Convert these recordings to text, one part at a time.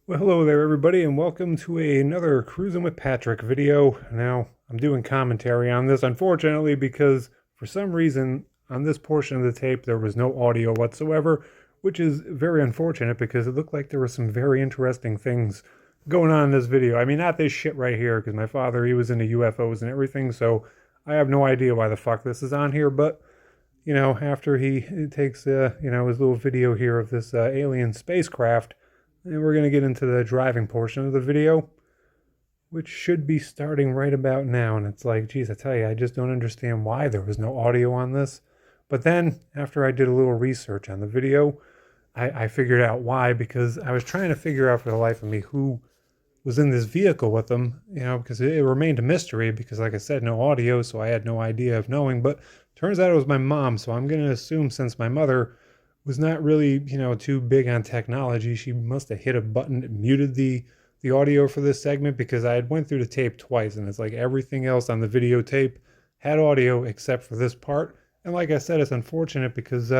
Well, hello there, everybody, and welcome to another Cruising with Patrick video. Now, I'm doing commentary on this, unfortunately, because for some reason on this portion of the tape there was no audio whatsoever, which is very unfortunate because it looked like there were some very interesting things going on in this video. I mean, not this shit right here, because my father, he was into UFOs and everything, so I have no idea why the fuck this is on here, but after he takes, his little video here of this alien spacecraft, and we're going to get into the driving portion of the video, which should be starting right about now. And it's like, geez, I tell you, I just don't understand why there was no audio on this. But then, after I did a little research on the video, I figured out why, because I was trying to figure out for the life of me who was in this vehicle with them, because it remained a mystery because, like I said, no audio, so I had no idea of knowing. But turns out it was my mom, so I'm going to assume since my mother was not really, too big on technology, she must have hit a button that muted the audio for this segment, because I had went through the tape twice and it's like everything else on the videotape had audio except for this part. And like I said, it's unfortunate because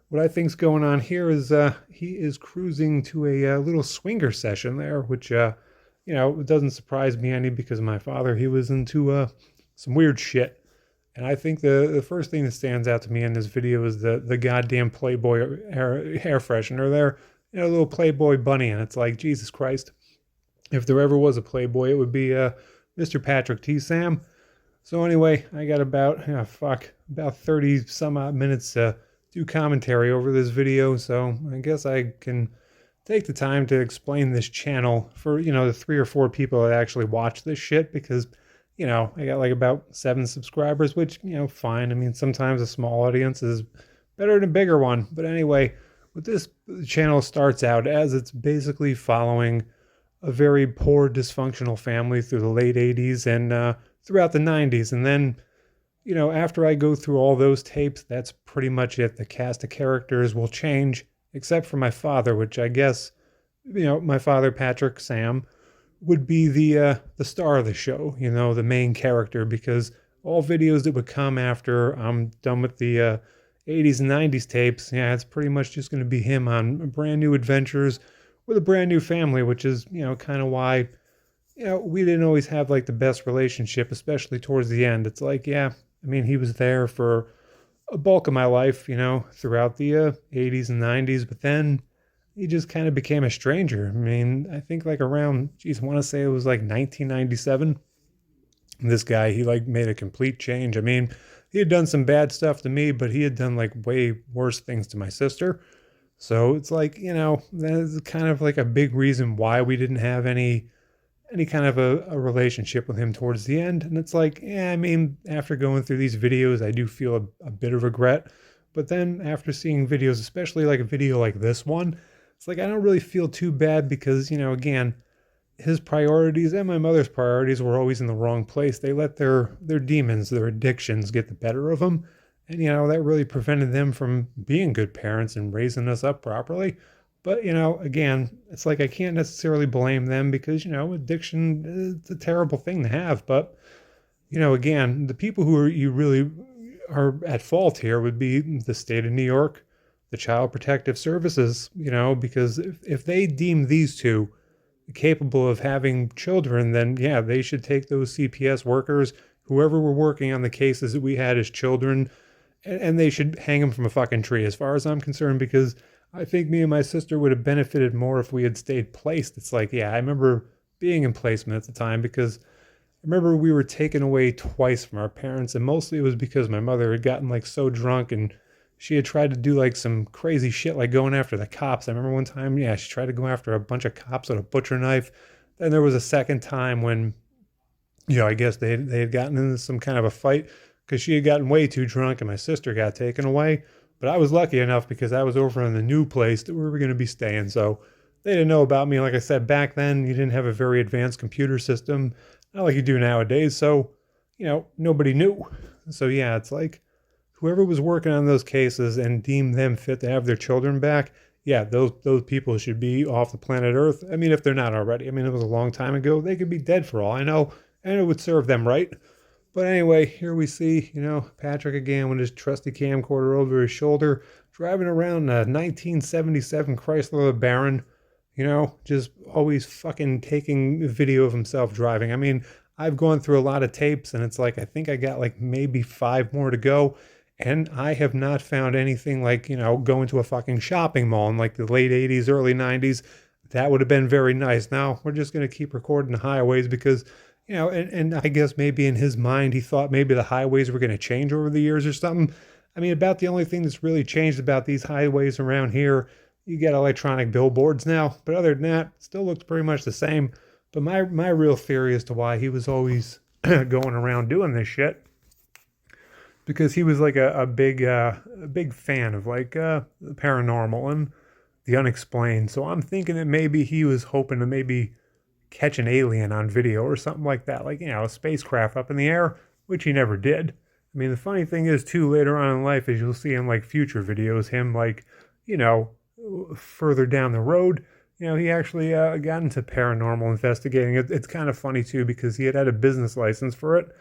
what I think's going on here is he is cruising to a little swinger session there, which it doesn't surprise me any because my father, he was into some weird shit. And I think the first thing that stands out to me in this video is the goddamn Playboy hair freshener there. A little Playboy bunny, and it's like, Jesus Christ. If there ever was a Playboy, it would be Mr. Patrick T. Sam. So anyway, I got about 30 some odd minutes to do commentary over this video. So I guess I can take the time to explain this channel for, the 3 or 4 people that actually watch this shit, because I got like about 7 subscribers, which, fine. I mean, sometimes a small audience is better than a bigger one. But anyway, what this channel starts out as, it's basically following a very poor, dysfunctional family through the late 80s and throughout the 90s. And then, after I go through all those tapes, that's pretty much it. The cast of characters will change, except for my father, which I guess, my father, Patrick Sam, would be the star of the show, the main character, because all videos that would come after I'm done with the 80s and 90s tapes, yeah, it's pretty much just going to be him on brand new adventures with a brand new family, which is, kind of why, we didn't always have like the best relationship, especially towards the end. It's like, yeah, I mean, he was there for a bulk of my life, throughout the 80s and 90s, but then he just kind of became a stranger. I mean, I think like around, geez, I want to say it was like 1997. This guy, he like made a complete change. I mean, he had done some bad stuff to me, but he had done like way worse things to my sister. So it's like, that's kind of like a big reason why we didn't have any kind of a relationship with him towards the end. And it's like, yeah, I mean, after going through these videos, I do feel a bit of regret. But then after seeing videos, especially like a video like this one, it's like I don't really feel too bad because, again, his priorities and my mother's priorities were always in the wrong place. They let their demons, their addictions get the better of them. And, that really prevented them from being good parents and raising us up properly. But, again, it's like I can't necessarily blame them because, addiction is a terrible thing to have. But, again, the people who you really are at fault here would be the state of New York, the Child Protective Services, because if they deem these two capable of having children, then yeah, they should take those CPS workers, whoever were working on the cases that we had as children, and they should hang them from a fucking tree as far as I'm concerned, because I think me and my sister would have benefited more if we had stayed placed. It's like, yeah, I remember being in placement at the time because I remember we were taken away twice from our parents, and mostly it was because my mother had gotten like so drunk and she had tried to do like some crazy shit, like going after the cops. I remember one time, yeah, she tried to go after a bunch of cops with a butcher knife. Then there was a second time when, I guess they had gotten into some kind of a fight because she had gotten way too drunk and my sister got taken away. But I was lucky enough because I was over in the new place that we were going to be staying. So they didn't know about me. Like I said, back then, you didn't have a very advanced computer system, not like you do nowadays. So, nobody knew. So, yeah, it's like whoever was working on those cases and deemed them fit to have their children back, yeah, those people should be off the planet Earth. I mean, if they're not already. I mean, it was a long time ago. They could be dead for all I know, and it would serve them right. But anyway, here we see, Patrick again with his trusty camcorder over his shoulder, driving around a 1977 Chrysler LeBaron. just always fucking taking video of himself driving. I mean, I've gone through a lot of tapes and it's like, I think I got like maybe 5 more to go. And I have not found anything like, going to a fucking shopping mall in like the late 80s, early 90s. That would have been very nice. Now we're just going to keep recording the highways because, and I guess maybe in his mind, he thought maybe the highways were going to change over the years or something. I mean, about the only thing that's really changed about these highways around here, you get electronic billboards now, but other than that, it still looks pretty much the same. But my real theory as to why he was always going around doing this shit, because he was like a big fan of like the paranormal and the unexplained. So I'm thinking that maybe he was hoping to maybe catch an alien on video or something like that, like a spacecraft up in the air, which he never did. I mean, the funny thing is too, later on in life, is you'll see in like future videos, him like, further down the road, he actually got into paranormal investigating. It's kind of funny too, because he had a business license for it.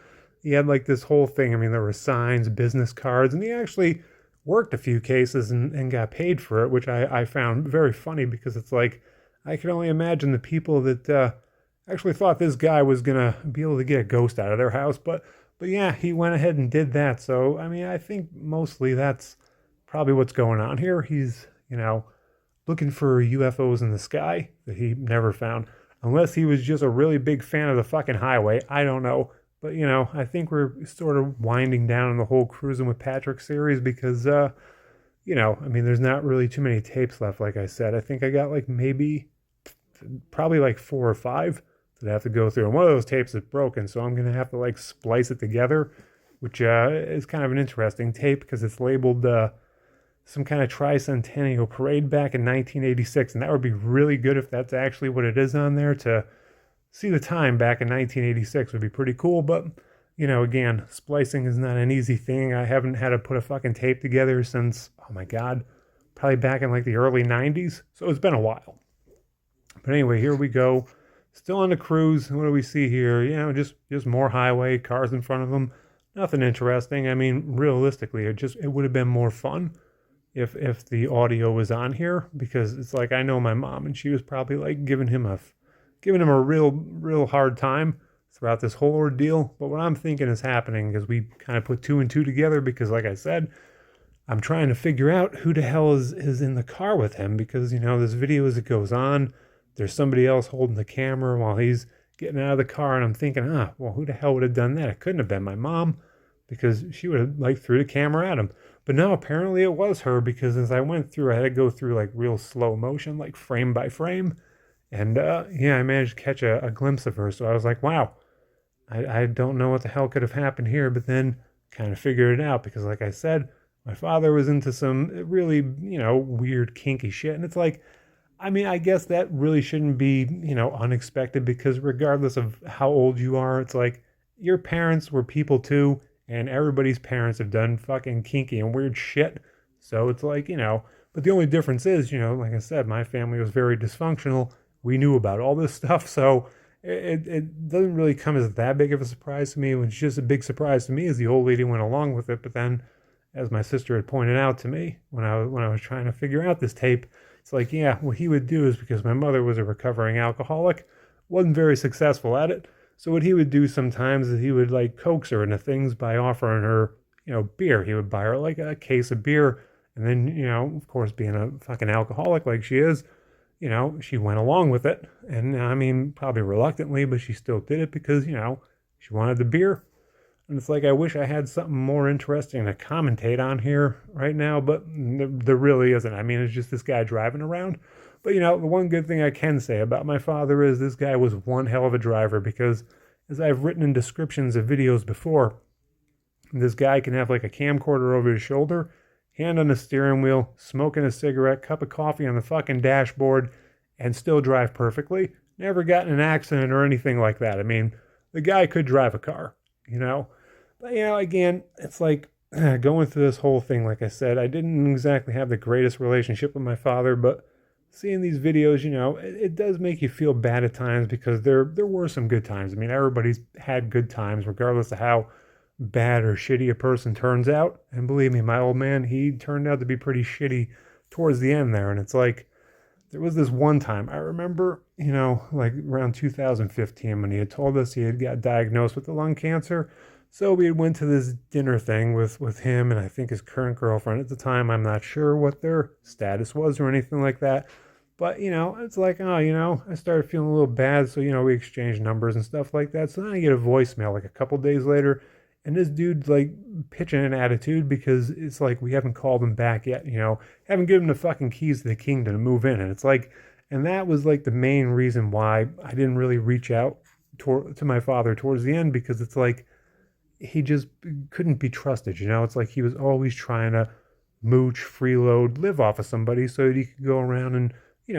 He had like this whole thing. I mean, there were signs, business cards, and he actually worked a few cases and got paid for it, which I found very funny, because it's like, I can only imagine the people that actually thought this guy was going to be able to get a ghost out of their house. But yeah, he went ahead and did that. So, I mean, I think mostly that's probably what's going on here. He's, looking for UFOs in the sky that he never found. Unless he was just a really big fan of the fucking highway. I don't know. But, I think we're sort of winding down on the whole Cruising with Patrick series because, I mean, there's not really too many tapes left, like I said. I think I got like probably like 4 or 5 that I have to go through. And one of those tapes is broken, so I'm going to have to like splice it together, which is kind of an interesting tape because it's labeled some kind of tricentennial parade back in 1986. And that would be really good if that's actually what it is on there. To see the time back in 1986 would be pretty cool. But, again, splicing is not an easy thing. I haven't had to put a fucking tape together since, oh my God, probably back in like the early 90s. So it's been a while. But anyway, here we go. Still on the cruise. What do we see here? Just more highway, cars in front of them. Nothing interesting. I mean, realistically, it would have been more fun if the audio was on here, because it's like, I know my mom, and she was probably like giving him a real hard time throughout this whole ordeal. But what I'm thinking is happening is we kind of put 2 and 2 together, because like I said, I'm trying to figure out who the hell is in the car with him, because this video, as it goes on, there's somebody else holding the camera while he's getting out of the car, and I'm thinking, well, who the hell would have done that? It couldn't have been my mom, because she would have like threw the camera at him. But no, apparently it was her, because as I went through, I had to go through like real slow motion, like frame by frame. And I managed to catch a glimpse of her. So I was like, wow, I don't know what the hell could have happened here. But then kind of figured it out, because like I said, my father was into some really, weird kinky shit. And it's like, I mean, I guess that really shouldn't be, unexpected, because regardless of how old you are, it's like your parents were people too. And everybody's parents have done fucking kinky and weird shit. So it's like, but the only difference is, like I said, my family was very dysfunctional. We knew about all this stuff. So it doesn't really come as that big of a surprise to me. It's just a big surprise to me as the old lady went along with it. But then, as my sister had pointed out to me when I was trying to figure out this tape, it's like, yeah, what he would do is, because my mother was a recovering alcoholic, wasn't very successful at it. So what he would do sometimes is he would like coax her into things by offering her, beer. He would buy her like a case of beer. And then, of course, being a fucking alcoholic like she is, she went along with it. And I mean, probably reluctantly, but she still did it because, she wanted the beer. And it's like, I wish I had something more interesting to commentate on here right now, but there really isn't. I mean, it's just this guy driving around. But, the one good thing I can say about my father is this guy was one hell of a driver, because as I've written in descriptions of videos before, this guy can have like a camcorder over his shoulder, hand on the steering wheel, smoking a cigarette, cup of coffee on the fucking dashboard, and still drive perfectly. Never gotten in an accident or anything like that. I mean, the guy could drive a car, But, again, it's like going through this whole thing, like I said, I didn't exactly have the greatest relationship with my father, but seeing these videos, it does make you feel bad at times, because there were some good times. I mean, everybody's had good times, regardless of how bad or shitty a person turns out. And believe me, my old man, he turned out to be pretty shitty towards the end there. And it's like, there was this one time I remember, like around 2015 when he had told us he had got diagnosed with the lung cancer. So we went to this dinner thing with him and I think his current girlfriend at the time. I'm not sure what their status was or anything like that. But, it's like, oh, I started feeling a little bad. So, we exchanged numbers and stuff like that. So then I get a voicemail like a couple days later. And this dude's like pitching an attitude because it's like we haven't called him back yet, haven't given him the fucking keys to the kingdom to move in. And it's like, and that was like the main reason why I didn't really reach out to my father towards the end, because it's like he just couldn't be trusted. It's like he was always trying to mooch, freeload, live off of somebody so that he could go around and,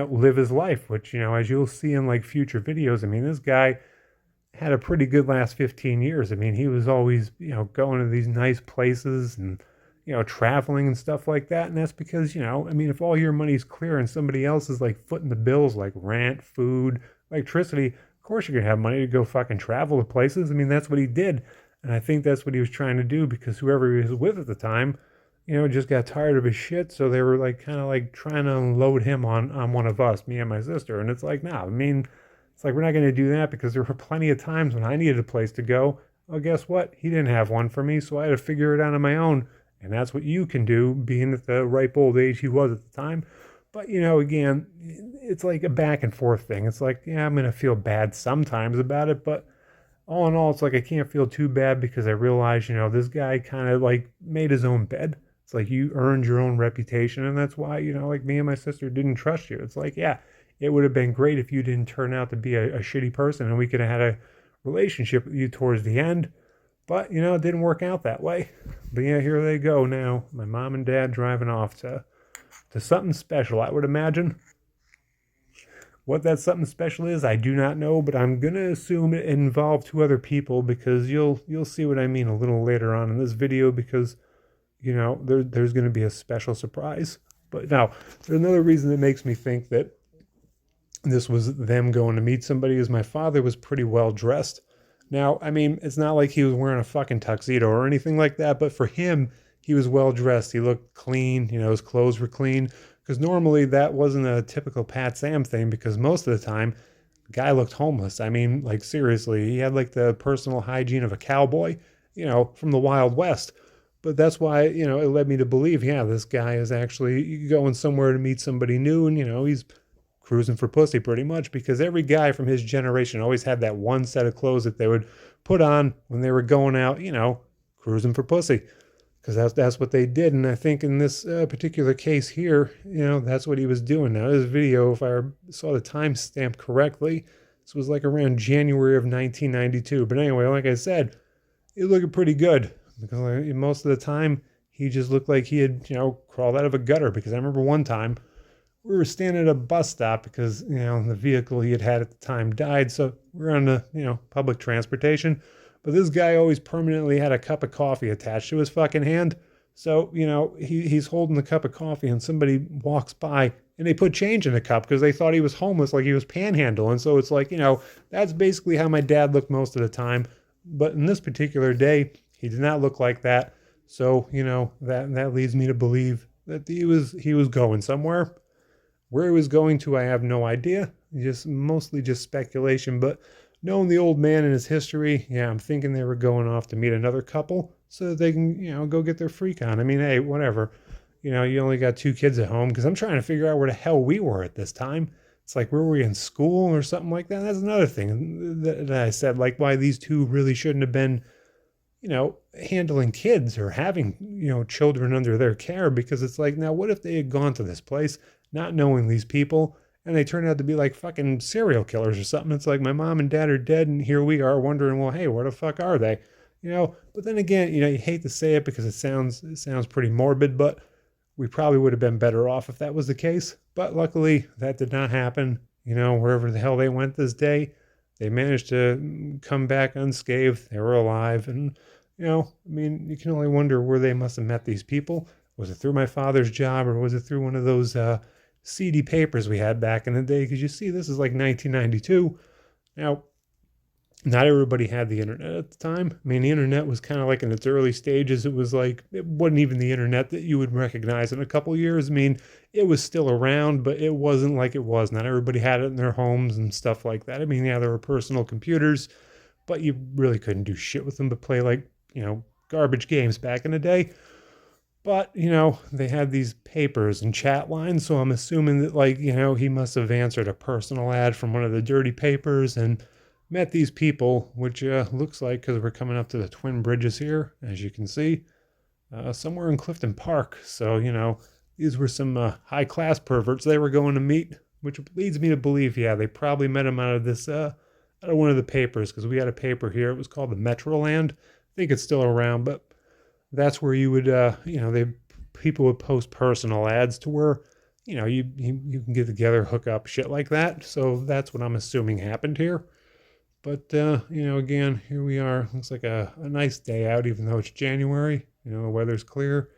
live his life, which, as you'll see in like future videos, I mean, this guy had a pretty good last 15 years. I mean, he was always, going to these nice places and, traveling and stuff like that. And that's because, I mean, if all your money's clear and somebody else is like footing the bills like rent, food, electricity, of course you're going to have money to go fucking travel to places. I mean, that's what he did. And I think that's what he was trying to do, because whoever he was with at the time, just got tired of his shit. So they were like kind of like trying to unload him on one of us, me and my sister. And it's like, nah, I mean, it's like we're not going to do that, because there were plenty of times when I needed a place to go. Well, guess what? He didn't have one for me, so I had to figure it out on my own. And that's what you can do, being at the ripe old age he was at the time. But, again, it's like a back and forth thing. It's like, yeah, I'm going to feel bad sometimes about it, but all in all, it's like I can't feel too bad, because I realize, this guy kind of like made his own bed. It's like you earned your own reputation, and that's why, like me and my sister didn't trust you. It's like, yeah, it would have been great if you didn't turn out to be a shitty person and we could have had a relationship with you towards the end. But, it didn't work out that way. But yeah, here they go now. My mom and dad driving off to something special, I would imagine. What that something special is, I do not know, but I'm going to assume it involved two other people, because you'll see what I mean a little later on in this video, because, there's going to be a special surprise. But now, there's another reason that makes me think that this was them going to meet somebody, is my father was pretty well dressed. Now, I mean, it's not like he was wearing a fucking tuxedo or anything like that, but for him, he was well dressed. He looked clean, his clothes were clean, because normally that wasn't a typical Pat Sam thing, because most of the time, the guy looked homeless. I mean, like seriously, he had like the personal hygiene of a cowboy, from the Wild West. But that's why, it led me to believe, yeah, this guy is actually going somewhere to meet somebody new, and, he's cruising for pussy pretty much, because every guy from his generation always had that one set of clothes that they would put on when they were going out, cruising for pussy, because that's what they did. And I think in this particular case here, that's what he was doing. Now, this video, if I saw the timestamp correctly, this was like around January of 1992. But anyway, like I said, he looked pretty good, because most of the time he just looked like he had, crawled out of a gutter. Because I remember one time we were standing at a bus stop, because, the vehicle he had at the time died. So we're on the, public transportation. But this guy always permanently had a cup of coffee attached to his fucking hand. So, he's holding the cup of coffee and somebody walks by and they put change in the cup because they thought he was homeless, like he was panhandling. So it's like, that's basically how my dad looked most of the time. But in this particular day, he did not look like that. So, that leads me to believe that he was going somewhere. Where he was going to, I have no idea. Mostly just speculation. But knowing the old man and his history, yeah, I'm thinking they were going off to meet another couple so that they can, go get their freak on. I mean, hey, whatever. You only got 2 kids at home, because I'm trying to figure out where the hell we were at this time. It's like, were we in school or something like that? That's another thing that I said, like, why these two really shouldn't have been, handling kids or having, children under their care, because it's like, now what if they had gone to this place not knowing these people and they turned out to be like fucking serial killers or something? It's like my mom and dad are dead and here we are wondering, well, hey, where the fuck are they? But then again, you hate to say it because it sounds pretty morbid, but we probably would have been better off if that was the case. But luckily that did not happen. Wherever the hell they went this day, they managed to come back unscathed. They were alive. And, I mean, you can only wonder where they must have met these people. Was it through my father's job, or was it through one of those seedy papers we had back in the day? Because you see, this is like 1992. Now, Not everybody had the internet at the time. I mean, the internet was kind of like in its early stages. It was like, it wasn't even the internet that you would recognize in a couple years. I mean, it was still around, but it wasn't like it was. Not everybody had it in their homes and stuff like that. I mean, yeah, there were personal computers, but you really couldn't do shit with them but play like, garbage games back in the day. But, they had these papers and chat lines, so I'm assuming that, like, he must have answered a personal ad from one of the dirty papers and met these people, which looks like, because we're coming up to the Twin Bridges here, as you can see, somewhere in Clifton Park. So, these were some high-class perverts they were going to meet, which leads me to believe, yeah, they probably met him out of this, out of one of the papers, because we had a paper here. It was called the Metroland. I think it's still around, but that's where you would, people would post personal ads to where, you can get together, hook up, shit like that. So that's what I'm assuming happened here. But, again, here we are. Looks like a nice day out, even though it's January. The weather's clear.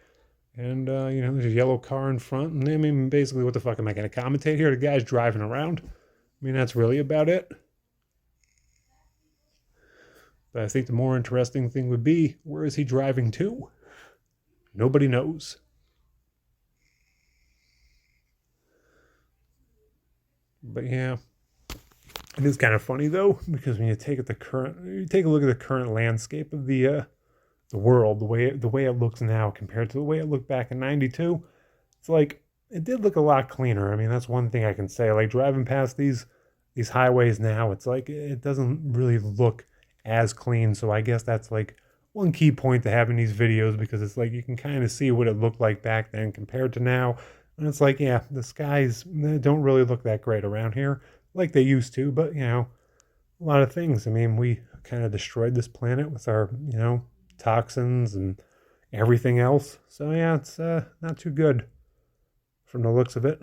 And, there's a yellow car in front. And I mean, basically, what the fuck am I going to commentate here? The guy's driving around. I mean, that's really about it. But I think the more interesting thing would be, where is he driving to? Nobody knows. But yeah, it is kind of funny though, because when you take a look at the current landscape of the world, the way it looks now compared to the way it looked back in '92, it's like it did look a lot cleaner. I mean, that's one thing I can say. Like driving past these highways now, it's like it doesn't really look as clean. So I guess that's like one key point to having these videos, because it's like you can kind of see what it looked like back then compared to now. And it's like, yeah, the skies don't really look that great around here like they used to, but a lot of things. I mean, we kind of destroyed this planet with our, toxins and everything else. So yeah, it's not too good from the looks of it.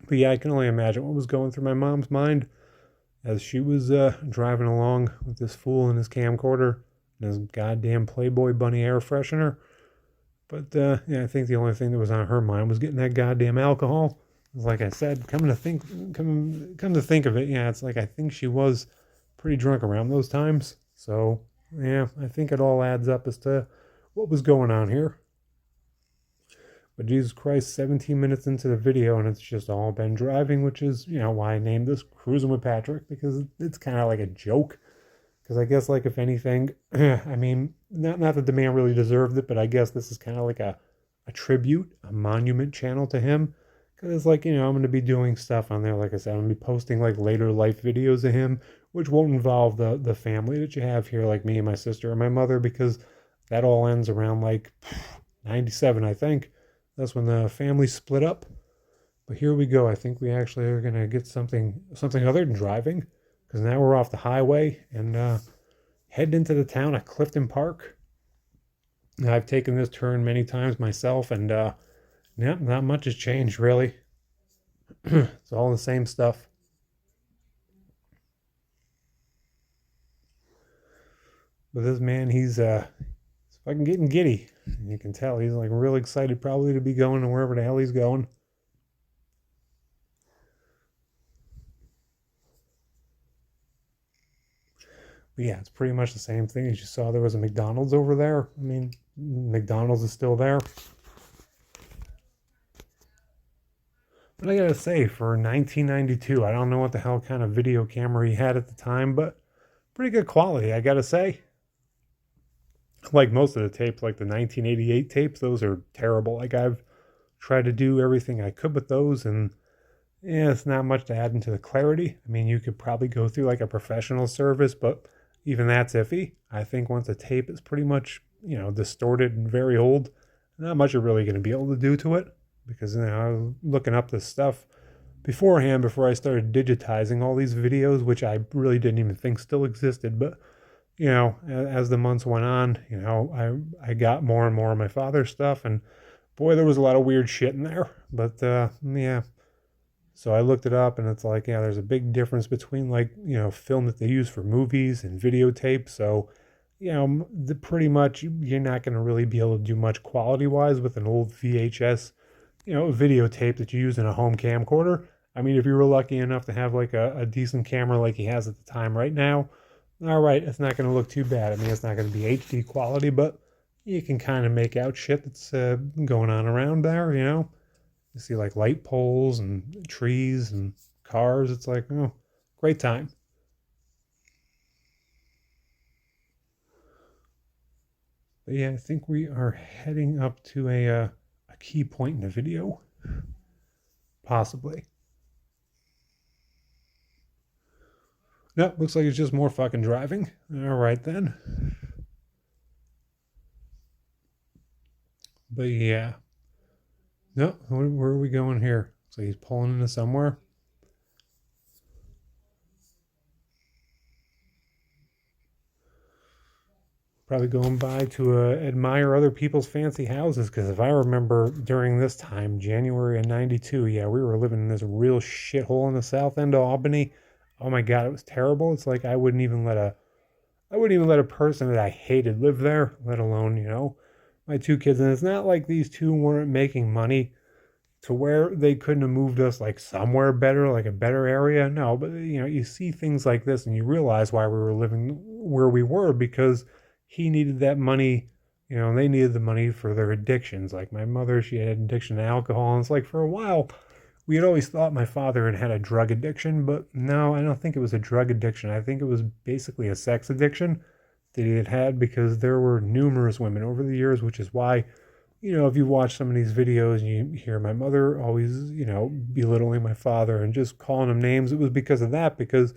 But yeah, I can only imagine what was going through my mom's mind as she was driving along with this fool in his camcorder and his goddamn Playboy bunny air freshener. But yeah, I think the only thing that was on her mind was getting that goddamn alcohol. Like I said, come to think of it, yeah, it's like I think she was pretty drunk around those times. So yeah, I think it all adds up as to what was going on here. But Jesus Christ, 17 minutes into the video and it's just all been driving, which is, why I named this Cruising with Patrick, because it's kind of like a joke. Because I guess, like, if anything, I mean, not that the man really deserved it, but I guess this is kind of like a tribute, a monument channel to him. Because, like, I'm going to be doing stuff on there, like I said, I'm going to be posting, like, later life videos of him, which won't involve the family that you have here, like me and my sister and my mother, because that all ends around, like, 97, I think. That's when the family split up. But here we go. I think we actually are going to get something other than driving, because now we're off the highway and heading into the town of Clifton Park. Now, I've taken this turn many times myself, and yeah, not much has changed, really. It's all the same stuff. But this man, he's fucking getting giddy. And you can tell he's like real excited probably to be going to wherever the hell he's going. But yeah, it's pretty much the same thing as you saw. There was a McDonald's over there. I mean, McDonald's is still there. But I gotta say, for 1992, I don't know what the hell kind of video camera he had at the time, but pretty good quality, I gotta say. Like most of the tapes, like the 1988 tapes, those are terrible. Like I've tried to do everything I could with those, and yeah, it's not much to add into the clarity. I mean, you could probably go through like a professional service, but even that's iffy. I think once a tape is pretty much, distorted and very old, not much you're really going to be able to do to it. Because, I was looking up this stuff beforehand before I started digitizing all these videos, which I really didn't even think still existed. But, as the months went on, I got more and more of my father's stuff. And boy, there was a lot of weird shit in there. But, yeah. So I looked it up and it's like, yeah, there's a big difference between like, film that they use for movies and videotape. So, pretty much you're not going to really be able to do much quality wise with an old VHS, videotape that you use in a home camcorder. I mean, if you were lucky enough to have like a decent camera like he has at the time right now, all right, it's not going to look too bad. I mean, it's not going to be HD quality, but you can kind of make out shit that's going on around there, you know? You see like light poles and trees and cars. It's like, oh, great time. But yeah, I think we are heading up to a key point in the video, possibly. No, looks like it's just more fucking driving. All right then. But yeah. No, where are we going here? So he's pulling into somewhere. Probably going by to admire other people's fancy houses, because if I remember during this time, January of '92, yeah, we were living in this real shithole in the south end of Albany. Oh my God, it was terrible. It's like I wouldn't even let a person that I hated live there, let alone, you know, my two kids. And it's not like these two weren't making money to where they couldn't have moved us like somewhere better, like a better area. No, but you know, you see things like this and you realize why we were living where we were, because he needed that money. You know, they needed the money for their addictions. Like my mother, she had an addiction to alcohol. And it's like for a while, we had always thought my father had a drug addiction, but no, I don't think it was a drug addiction. I think it was basically a sex addiction that he had because there were numerous women over the years, which is why, you know, if you watch some of these videos and you hear my mother always, you know, belittling my father and just calling him names, it was because of that, because,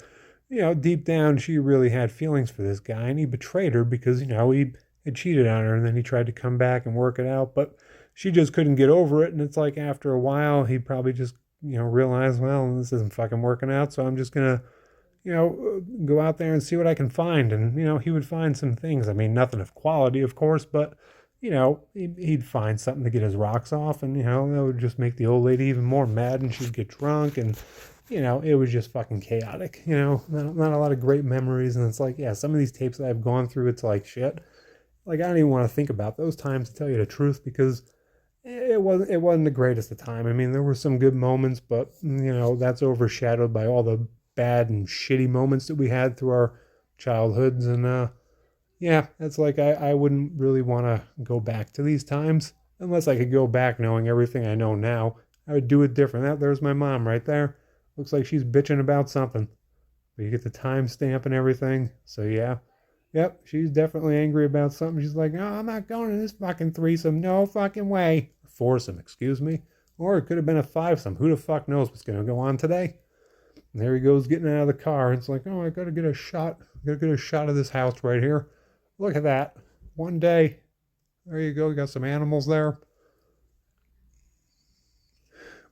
you know, deep down she really had feelings for this guy and he betrayed her because, you know, he had cheated on her and then he tried to come back and work it out, but she just couldn't get over it. And it's like after a while, he probably just, you know, realized, well, this isn't fucking working out. So I'm just going to, you know, go out there and see what I can find. And, you know, he would find some things. I mean, nothing of quality, of course, but, you know, he'd find something to get his rocks off. And, you know, that would just make the old lady even more mad and she'd get drunk. And, you know, it was just fucking chaotic, you know, not a lot of great memories. And it's like, yeah, some of these tapes that I've gone through, it's like shit. Like, I don't even want to think about those times, to tell you the truth, because it wasn't the greatest of time. I mean, there were some good moments, but you know, that's overshadowed by all the bad and shitty moments that we had through our childhoods. And yeah, it's like I wouldn't really want to go back to these times unless I could go back knowing everything I know now. I would do it different. There's my mom right there. Looks like she's bitching about something. But you get the timestamp and everything. So yeah. Yep, she's definitely angry about something. She's like, no, I'm not going to this fucking threesome. No fucking way. Foursome, excuse me. Or it could have been a fivesome. Who the fuck knows what's going to go on today? And there he goes getting out of the car. It's like, oh, I got to get a shot. I got to get a shot of this house right here. Look at that. One day. There you go. You got some animals there.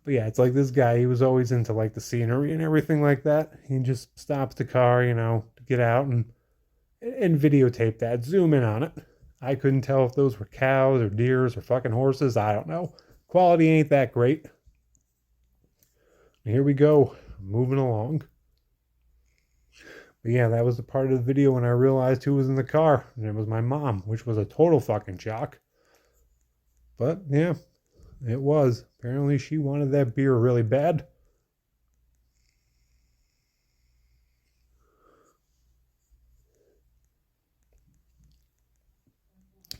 But yeah, it's like this guy, he was always into like the scenery and everything like that. He just stops the car, you know, to get out and videotape that, zoom in on it. I couldn't tell if those were cows or deers or fucking horses. I don't know. Quality ain't that great. And here we go, moving along. But yeah, that was the part of the video when I realized who was in the car, and it was my mom, which was a total fucking shock. But yeah, it was. Apparently she wanted that beer really bad.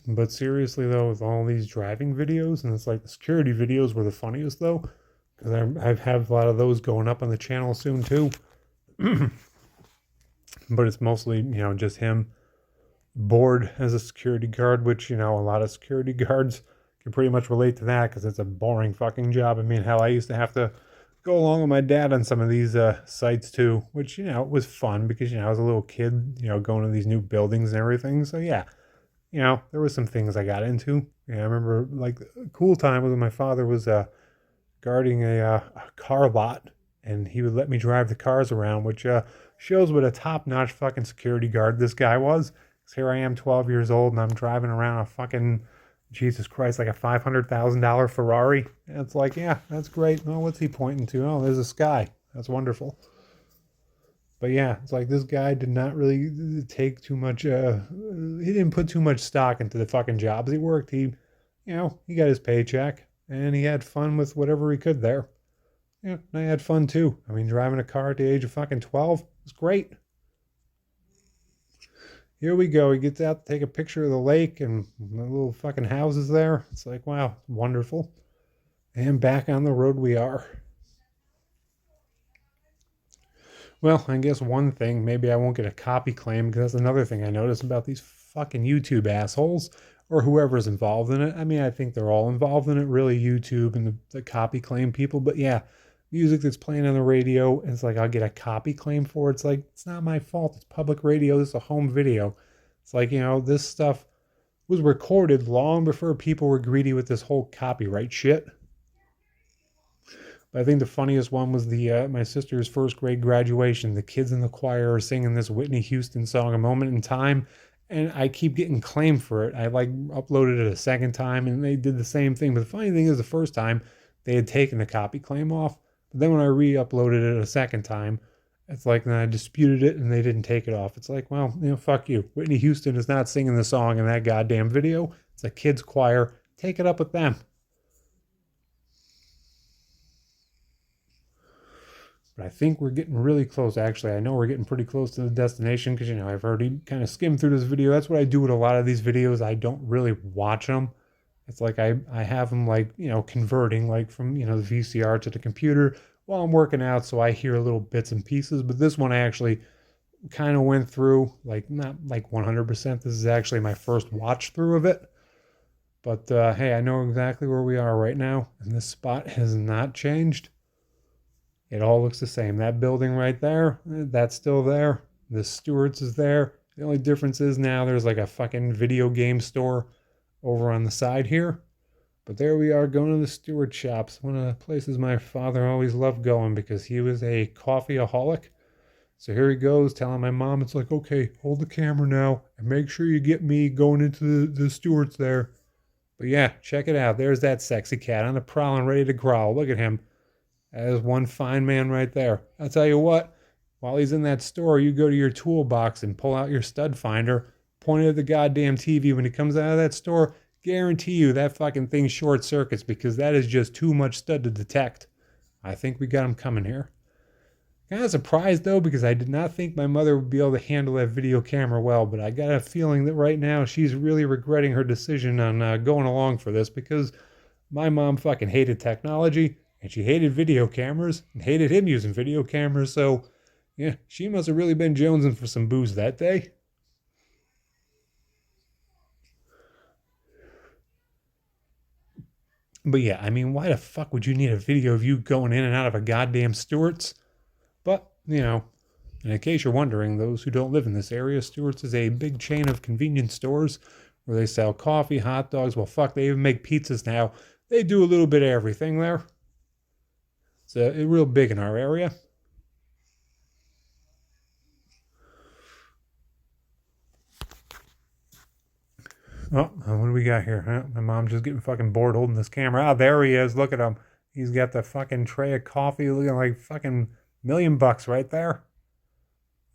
But seriously though, with all these driving videos, and it's like the security videos were the funniest though, because I have a lot of those going up on the channel soon too. But it's mostly, you know, just him bored as a security guard, which, you know, a lot of security guards can pretty much relate to that because it's a boring fucking job. I mean, hell, I used to have to go along with my dad on some of these sites too, which, you know, was fun because, you know, I was a little kid, you know, going to these new buildings and everything. So yeah, you know, there were some things I got into. Yeah, I remember like a cool time was when my father was guarding a car lot, and he would let me drive the cars around, which shows what a top-notch fucking security guard this guy was. Because here I am, 12 years old, and I'm driving around a fucking, Jesus Christ, like a $500,000 Ferrari. And it's like, yeah, that's great. Well, what's he pointing to? Oh, there's a sky. That's wonderful. But yeah, it's like this guy did not really take too much, he didn't put too much stock into the fucking jobs he worked. He, you know, he got his paycheck and he had fun with whatever he could there. Yeah, and I had fun too. I mean, driving a car at the age of fucking 12 was great. Here we go. He gets out to take a picture of the lake and the little fucking houses there. It's like, wow, wonderful. And back on the road we are. Well, I guess one thing, maybe I won't get a copy claim because that's another thing I notice about these fucking YouTube assholes or whoever's involved in it. I mean, I think they're all involved in it, really, YouTube and the copy claim people. But yeah, music that's playing on the radio, it's like I'll get a copy claim for it. It's like, it's not my fault. It's public radio. It's a home video. It's like, this stuff was recorded long before people were greedy with this whole copyright shit. But I think the funniest one was the my sister's first grade graduation. The kids in the choir are singing this Whitney Houston song, "A Moment in Time," and I keep getting claimed for it. I like uploaded it a second time, and they did the same thing. But the funny thing is, the first time they had taken the copy claim off, but then when I re-uploaded it a second time, it's like then I disputed it, and they didn't take it off. It's like, well, fuck you. Whitney Houston is not singing the song in that goddamn video. It's a kids choir. Take it up with them. But I think we're getting really close. Actually, I know we're getting pretty close to the destination because, I've already kind of skimmed through this video. That's what I do with a lot of these videos. I don't really watch them. It's like I have them like, converting like from, the VCR to the computer while I'm working out. So I hear little bits and pieces. But this one I actually kind of went through, like not like 100%. This is actually my first watch through of it. But hey, I know exactly where we are right now. And this spot has not changed. It all looks the same. That building right there, that's still there. The Stewart's is there. The only difference is now there's like a fucking video game store over on the side here. But there we are going to the Stewart shops. One of the places my father always loved going because he was a coffeeaholic. So here he goes telling my mom, it's like, okay, hold the camera now and make sure you get me going into the Stewart's there. But yeah, check it out. There's that sexy cat on the prowl and ready to growl. Look at him. That is one fine man right there. I'll tell you what, while he's in that store, you go to your toolbox and pull out your stud finder, point it at the goddamn TV. When he comes out of that store, guarantee you that fucking thing short circuits because that is just too much stud to detect. I think we got him coming here. Kind of surprised though because I did not think my mother would be able to handle that video camera well, but I got a feeling that right now she's really regretting her decision on going along for this because my mom fucking hated technology. And she hated video cameras and hated him using video cameras. So, yeah, she must have really been jonesing for some booze that day. But yeah, I mean, why the fuck would you need a video of you going in and out of a goddamn Stewart's? But, and in case you're wondering, those who don't live in this area, Stewart's is a big chain of convenience stores where they sell coffee, hot dogs. Well, fuck, they even make pizzas now. They do a little bit of everything there. It's real big in our area. Oh, what do we got here? Huh? My mom's just getting fucking bored holding this camera. Ah, there he is. Look at him. He's got the fucking tray of coffee looking like fucking $1,000,000 right there.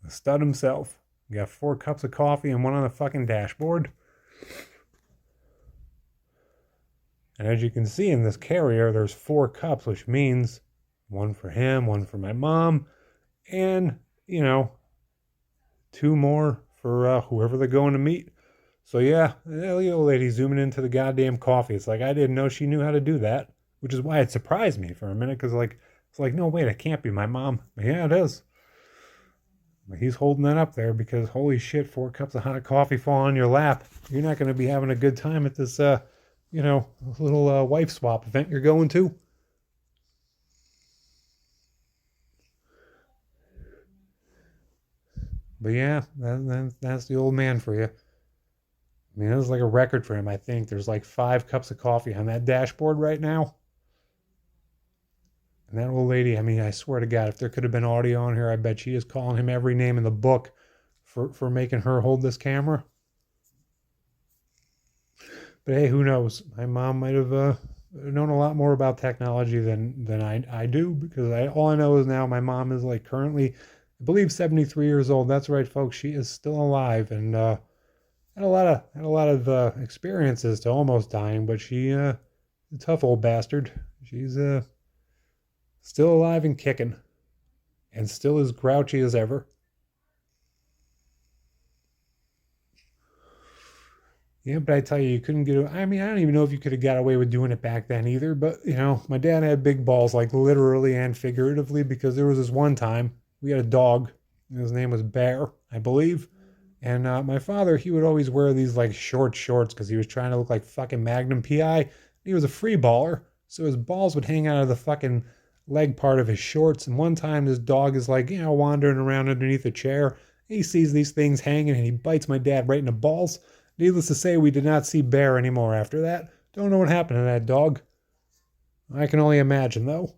The stud himself. We got 4 cups of coffee and one on the fucking dashboard. And as you can see in this carrier, there's 4 cups, which means one for him, one for my mom, and, 2 more for whoever they're going to meet. So yeah, the old lady zooming into the goddamn coffee. It's like I didn't know she knew how to do that, which is why it surprised me for a minute because it's like, no, wait, it can't be my mom. But yeah, it is. But he's holding that up there because holy shit, 4 cups of hot coffee fall on your lap. You're not going to be having a good time at this, little wife swap event you're going to. But yeah, that's the old man for you. I mean, this is like a record for him, I think. There's like 5 cups of coffee on that dashboard right now. And that old lady, I mean, I swear to God, if there could have been audio on here, I bet she is calling him every name in the book for making her hold this camera. But hey, who knows? My mom might have known a lot more about technology than I do because all I know is now my mom is like currently, I believe, 73 years old. That's right, folks. She is still alive and had a lot of experiences to almost dying. But she a tough old bastard. She's Still alive and kicking. And still as grouchy as ever. Yeah, but I tell you, you couldn't get. I mean, I don't even know if you could have got away with doing it back then either. But, you know, my dad had big balls, like literally and figuratively, because there was this one time we had a dog. His name was Bear, I believe. And my father, he would always wear these like short shorts because he was trying to look like fucking Magnum PI. He was a free baller. So his balls would hang out of the fucking leg part of his shorts. And one time this dog is like, you know, wandering around underneath a chair. He sees these things hanging and he bites my dad right in the balls. Needless to say, we did not see Bear anymore after that. Don't know what happened to that dog. I can only imagine, though.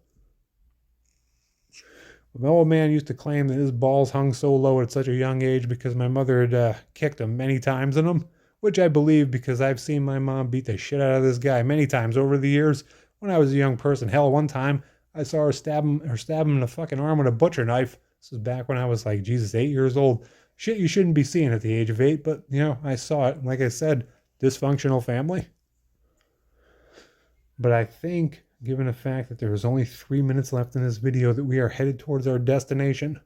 My old man used to claim that his balls hung so low at such a young age because my mother had kicked him many times in them, which I believe because I've seen my mom beat the shit out of this guy many times over the years when I was a young person. Hell, one time I saw her stab him in the fucking arm with a butcher knife. This was back when I was like, Jesus, 8 years old. Shit you shouldn't be seeing at the age of 8, but, you know, I saw it. Like I said, dysfunctional family. But I think, given the fact that there is only 3 minutes left in this video, that we are headed towards our destination.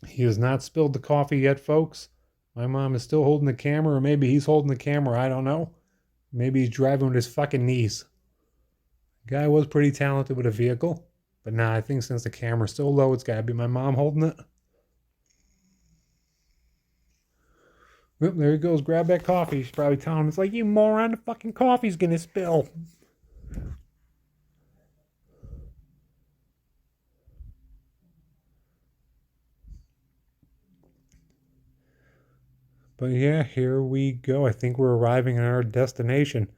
He has not spilled the coffee yet, folks. My mom is still holding the camera, or maybe he's holding the camera, I don't know. Maybe he's driving with his fucking knees. Guy was pretty talented with a vehicle, but nah, I think since the camera's so low, it's gotta be my mom holding it. Well, there he goes. Grab that coffee. She's probably telling him, it's like, you moron, the fucking coffee's gonna spill. But yeah, here we go. I think we're arriving at our destination.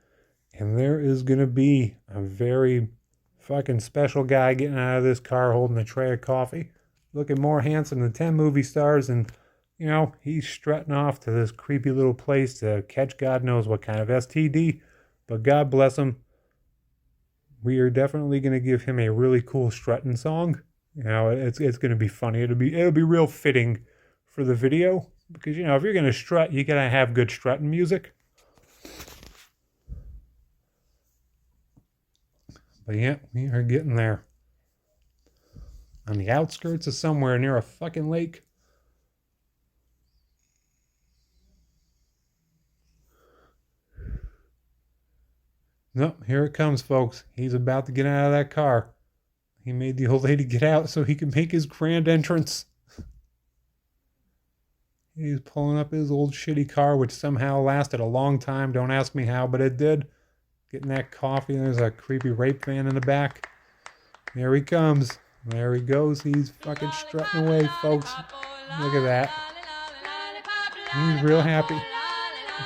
And there is gonna be a very fucking special guy getting out of this car holding a tray of coffee. Looking more handsome than 10 movie stars, and you know, he's strutting off to this creepy little place to catch God knows what kind of STD. But God bless him. We are definitely going to give him a really cool strutting song. You know, it's going to be funny. It'll be real fitting for the video because, you know, if you're going to strut, you got to have good strutting music. But yeah, we are getting there. On the outskirts of somewhere near a fucking lake. Nope, here it comes, folks. He's about to get out of that car. He made the old lady get out so he could make his grand entrance. He's pulling up his old shitty car, which somehow lasted a long time. Don't ask me how, but it did. Getting that coffee. There's a creepy rape van in the back. There he comes. There he goes. He's fucking strutting away, folks. Look at that. He's real happy.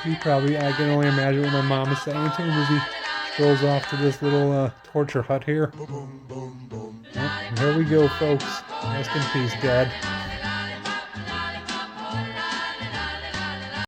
He probably, I can only imagine what my mom is saying to him as he strolls off to this little torture hut here. Here we go, folks. Rest in peace, Dad.